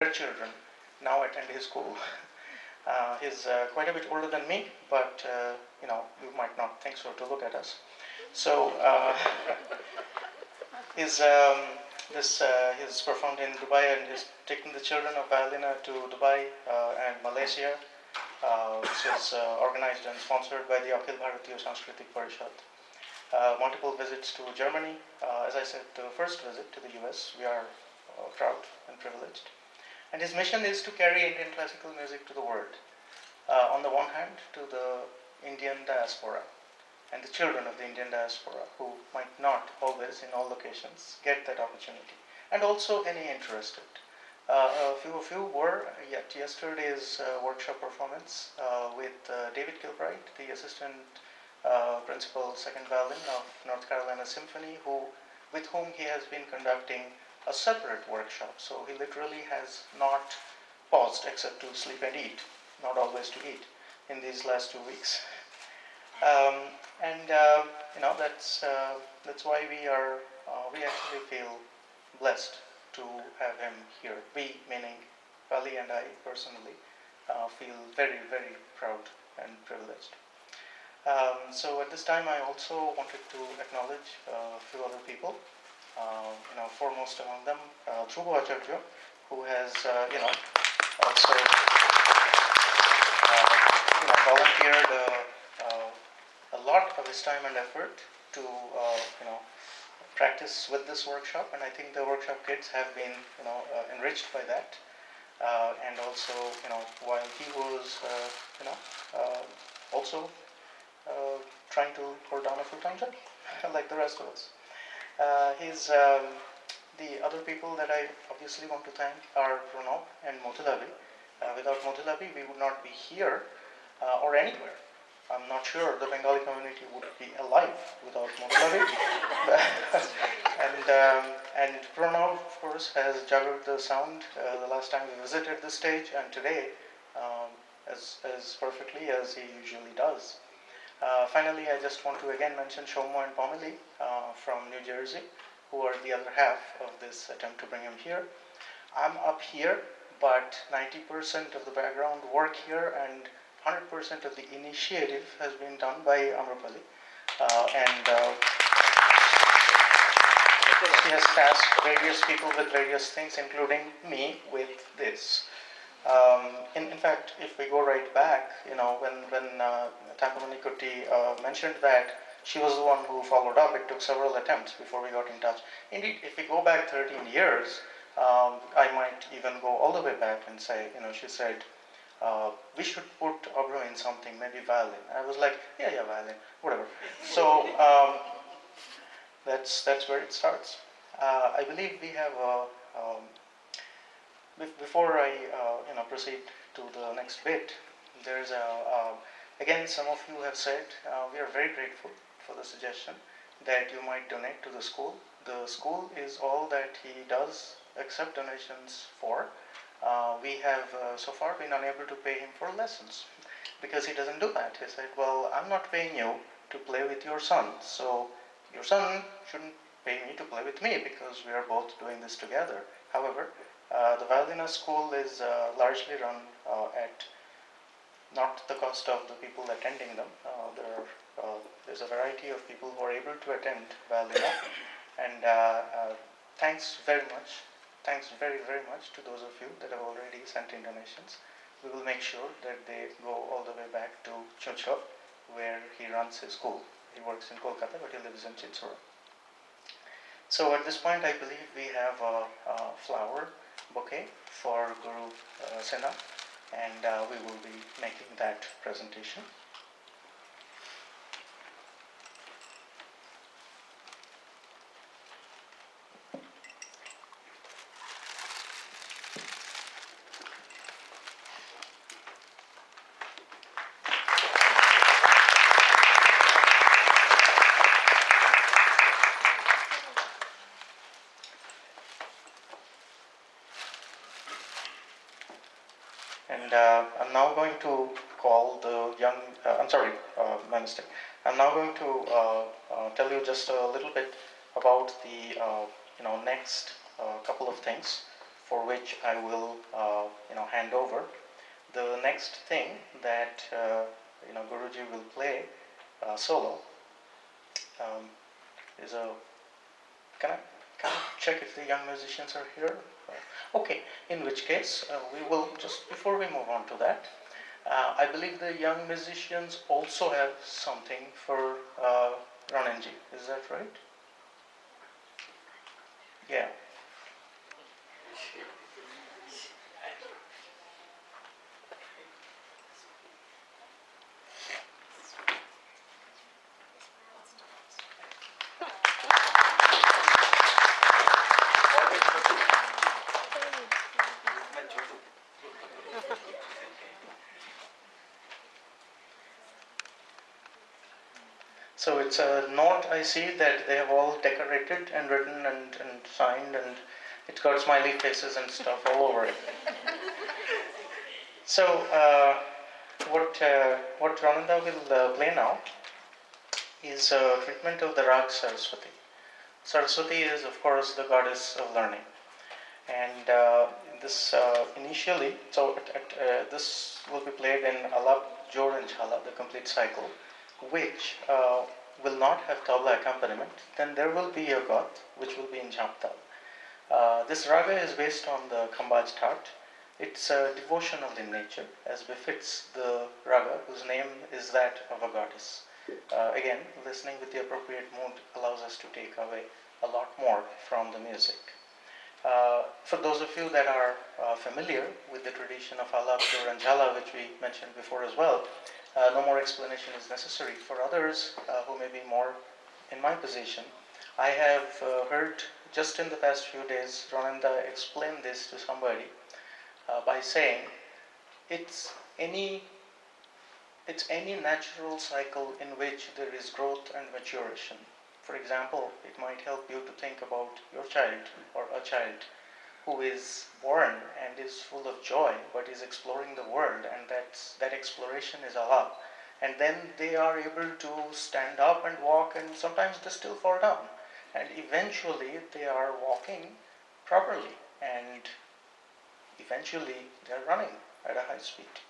children now attend his school. He's quite a bit older than me, but you might not think so to look at us. So he's he's performed in Dubai, and he's taken the children of Violina to Dubai and Malaysia, which is organized and sponsored by the Akhil Bharatiya Sanskritik Parishad. Multiple visits to Germany. As I said, the first visit to the US, we are proud and privileged. And his mission is to carry Indian classical music to the world. On the one hand, to the Indian diaspora and the children of the Indian diaspora who might not always, in all locations, get that opportunity. And also any interested. A few of you were at yesterday's workshop performance with David Kilbright, the assistant principal second violin of North Carolina Symphony, with whom he has been conducting a separate workshop. So he literally has not paused except to sleep and eat, not always to eat, in these last 2 weeks. That's why we actually feel blessed to have him here. We, meaning Pali and I personally, feel very, very proud and privileged. So at this time, I also wanted to acknowledge a few other people. Foremost among them, Dhruba Achaya, who has also volunteered a lot of his time and effort to practice with this workshop, and I think the workshop kids have been enriched by that. And also, while he was also trying to hold down a full-time job, like the rest of us. The other people that I obviously want to thank are Pranab and Motilabi. Without Motilabi, we would not be here or anywhere. I'm not sure the Bengali community would be alive without Motilabi. And Pranab, of course, has juggled the sound the last time we visited the stage, and today as perfectly as he usually does. Finally, I just want to again mention Shomo and Pomili from New Jersey, who are the other half of this attempt to bring him here. I'm up here, but 90% of the background work here and 100% of the initiative has been done by Amrapali. She has tasked various people with various things, including me, with this. In fact, if we go right back, when Thakumani Kuti mentioned that she was the one who followed up, it took several attempts before we got in touch. Indeed, if we go back 13 years, I might even go all the way back and say, she said, we should put Obro in something, maybe violin. I was like, yeah, violin, whatever. So that's where it starts. I believe we have before I proceed to the next bit, there's again, some of you have said we are very grateful for the suggestion that you might donate to the school. The school is all that he does accept donations for. We have so far been unable to pay him for lessons because he doesn't do that. He said, well, I'm not paying you to play with your son, so your son shouldn't pay me to play with me because we are both doing this together. However, the Violina school is largely run at not the cost of the people attending them. There's a variety of people who are able to attend Violina, and thanks very very, very much to those of you that have already sent in donations. We will make sure that they go all the way back to Chucho, where he runs his school. He works in Kolkata, but he lives in Chitsura. So at this point, I believe we have a flower bouquet for Guru Sena, and we will be making that presentation. And I'm now going to call the young, my mistake. I'm now going to tell you just a little bit about the next couple of things for which I will hand over. The next thing that Guruji will play solo is a. Can I check if the young musicians are here? Okay, in which case we will just before we move on to that. I believe the young musicians also have something for Rananji. Is that right? Yeah. So it's a note I see that they have all decorated and written and signed, and it's got smiley faces and stuff all over it. So what Rananda will play now is a treatment of the Raga Saraswati. Saraswati is, of course, the goddess of learning. And this initially, this will be played in Alap, Jor and Jhala, the complete cycle, which will not have tabla accompaniment. Then there will be a got, which will be in Japtal. This raga is based on the Khambaj Tat. It's devotional in nature, as befits the raga, whose name is that of a goddess. Again, listening with the appropriate mood allows us to take away a lot more from the music. For those of you that are familiar with the tradition of Alap, Jor and Jhala, which we mentioned before as well, no more explanation is necessary. For others who may be more in my position, I have heard just in the past few days Rananda explain this to somebody by saying it's any natural cycle in which there is growth and maturation. For example, it might help you to think about your child or a child who is born and is full of joy but is exploring the world, and that exploration is alap. And then they are able to stand up and walk, and sometimes they still fall down. And eventually they are walking properly, and eventually they are running at a high speed.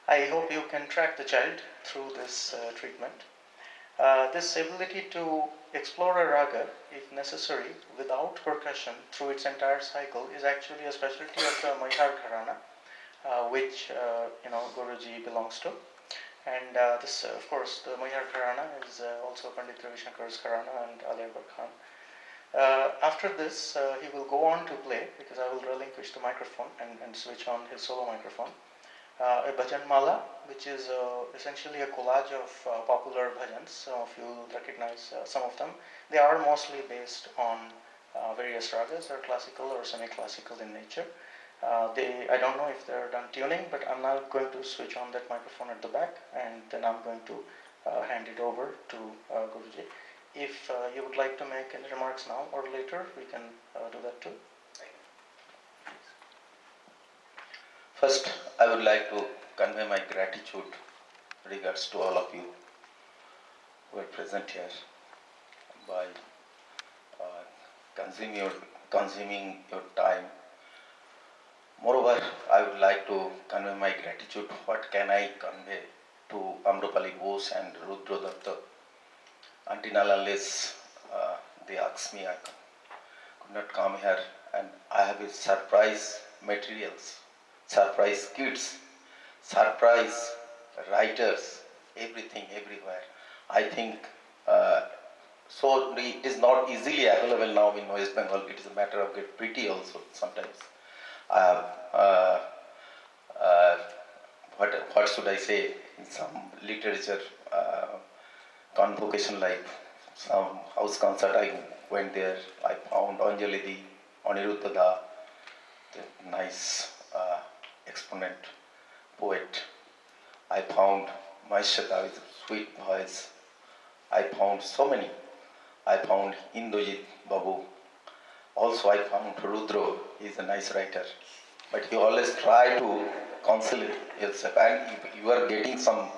I hope you can track the child through this treatment. This ability to explore a raga, if necessary, without percussion through its entire cycle is actually a specialty of the Maihar Gharana, which Guruji belongs to. And this, of course, the Maihar Gharana is also Pandit Ravi Shankar's Gharana and Ali Akbar Khan. After this, he will go on to play, because I will relinquish the microphone and switch on his solo microphone. A bhajan mala, which is essentially a collage of popular bhajans. Some of you will recognize some of them. They are mostly based on various ragas. They're classical or semi-classical in nature. I don't know if they're done tuning, but I'm now going to switch on that microphone at the back, and then I'm going to hand it over to Guruji. If you would like to make any remarks now or later, we can do that too. First, I would like to convey my gratitude regards to all of you who are present here by consuming your time. Moreover, I would like to convey my gratitude. What can I convey to Amrapali Bose and Rudra Datta? Until unless they asked me, I could not come here, and I have a surprise materials, surprise kids, surprise writers, everything, everywhere. I think so it is not easily available now in West Bengal. It is a matter of get pretty also sometimes. What should I say? In some literature convocation, like some house concert, I went there. I found Anjali Di, Aniruddha Da, the nice exponent, poet. I found Maishata with sweet voice. I found so many. I found Indojit Babu. Also I found Rudra, he is a nice writer. But he always try to consolidate himself, and if you are getting some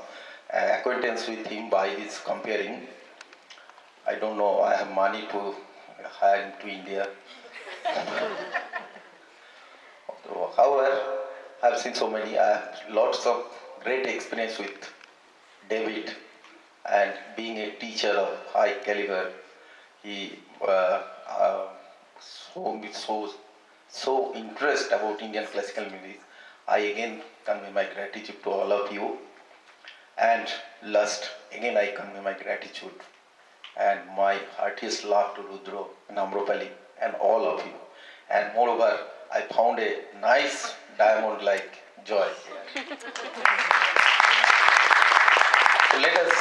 acquaintance with him by his comparing, I don't know, I have money to hire him to India. However, I've seen so many. I have lots of great experience with David, and being a teacher of high caliber, he so interest about Indian classical music. I again convey my gratitude to all of you, and last again I convey my gratitude and my heartiest love to Rudro and Amropali and all of you. And moreover, I found a nice diamond like joy here. So let us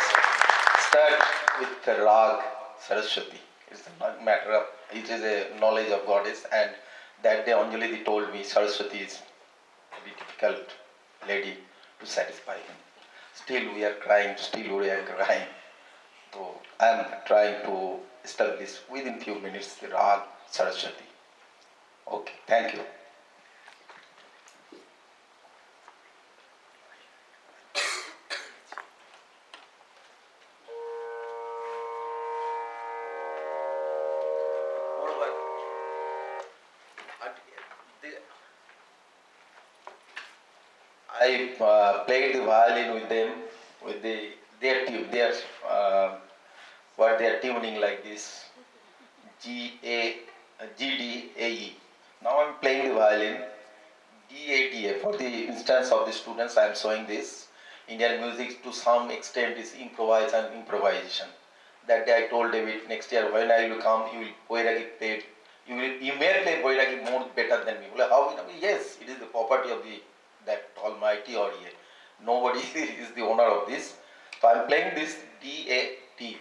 start with the Raga Saraswati. It's a matter of, it is a knowledge of goddess, and that day Anjali told me Saraswati is a very difficult lady to satisfy him. Still we are crying, still we are crying. So I am trying to establish within few minutes the Raga Saraswati. Okay, thank you. I played the violin with them, with their what they are tuning like this, G D A E. Now I'm playing the violin, D-A-D-A. For the instance of the students, I am showing this. Indian music to some extent is improvise and improvisation. That day I told David, next year when I will come, you will Boiragi play. You may play Boiragi more better than me. Well, how? Yes, it is the property of the that Almighty or nobody is the owner of this. So I am playing this D-A-T.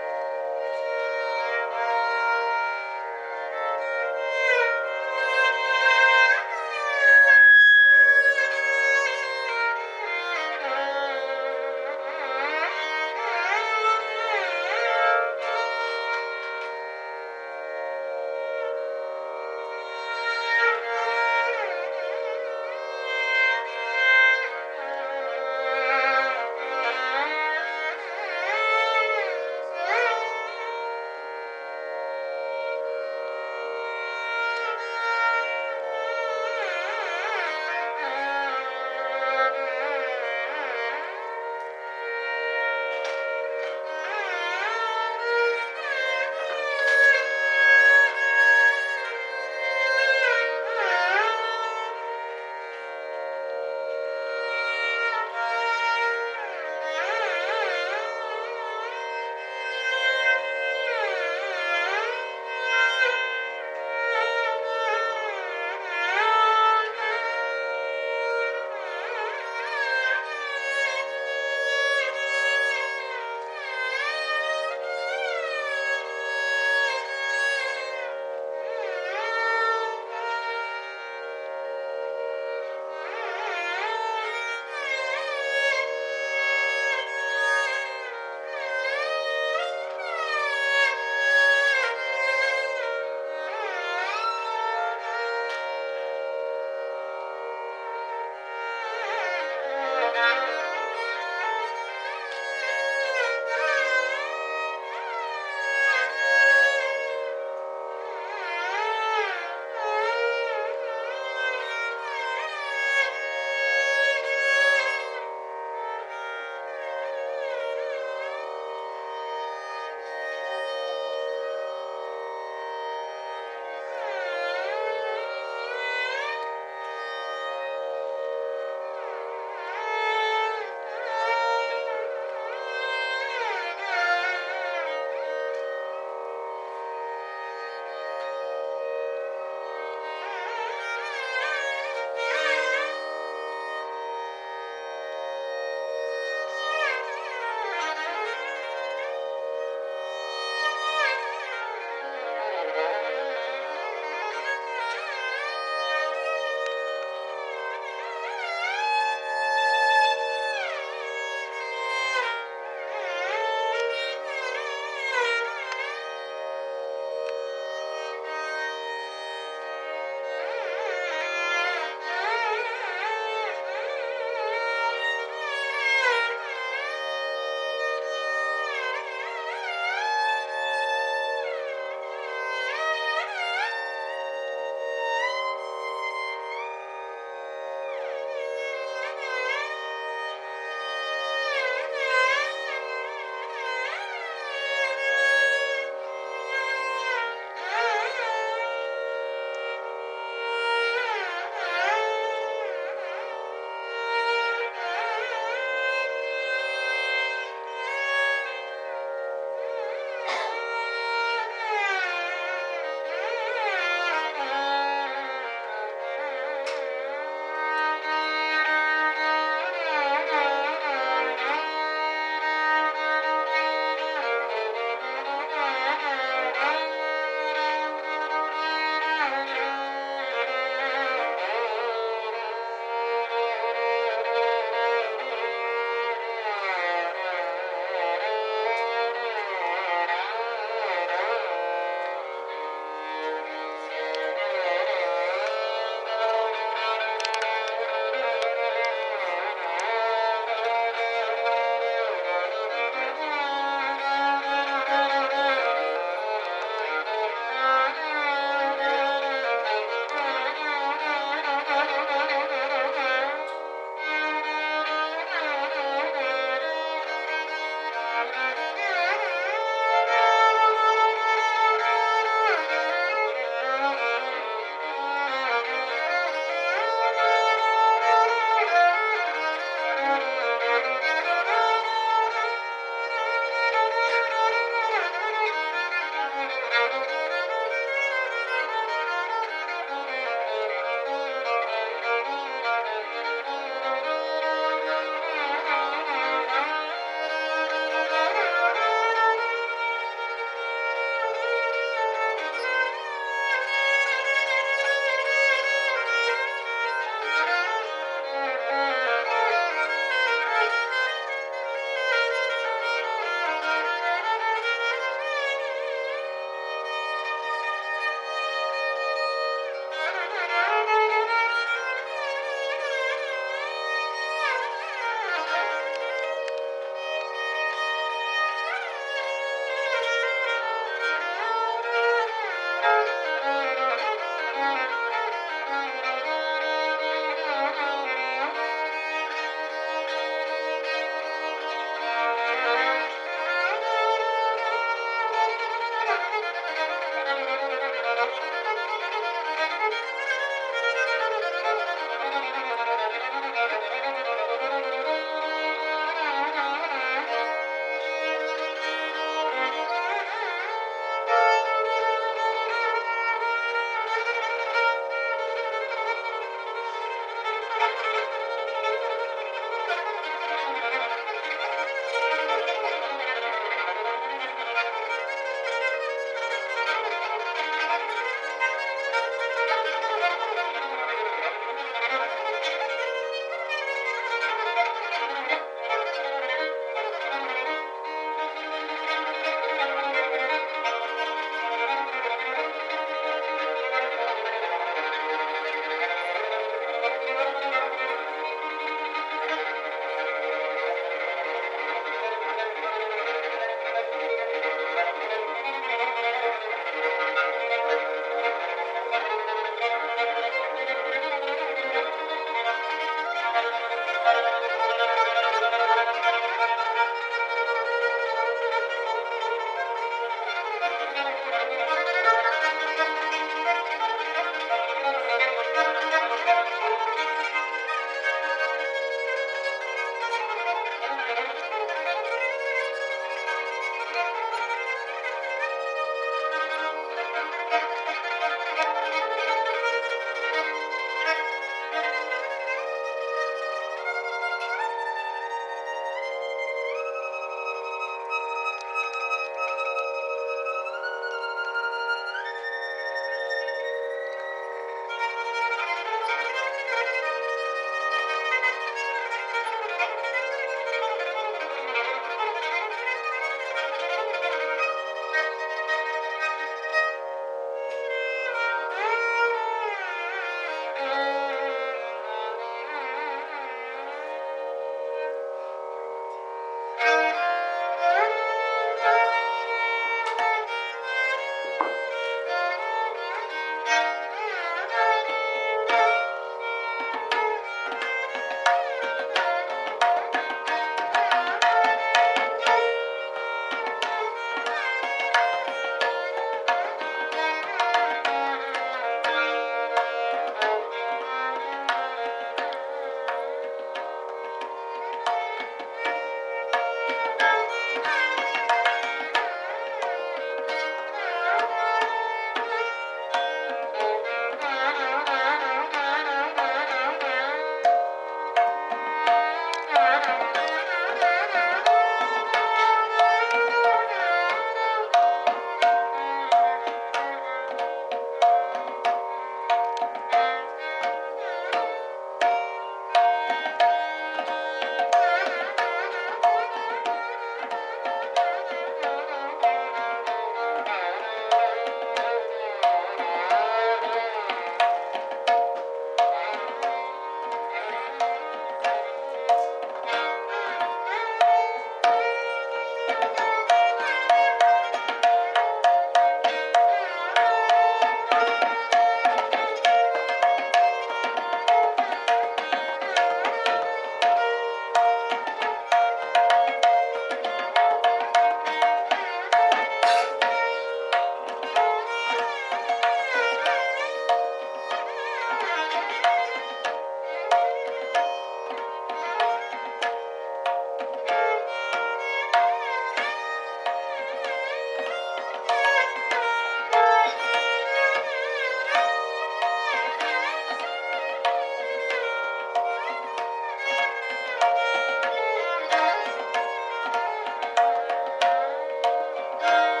Thank you.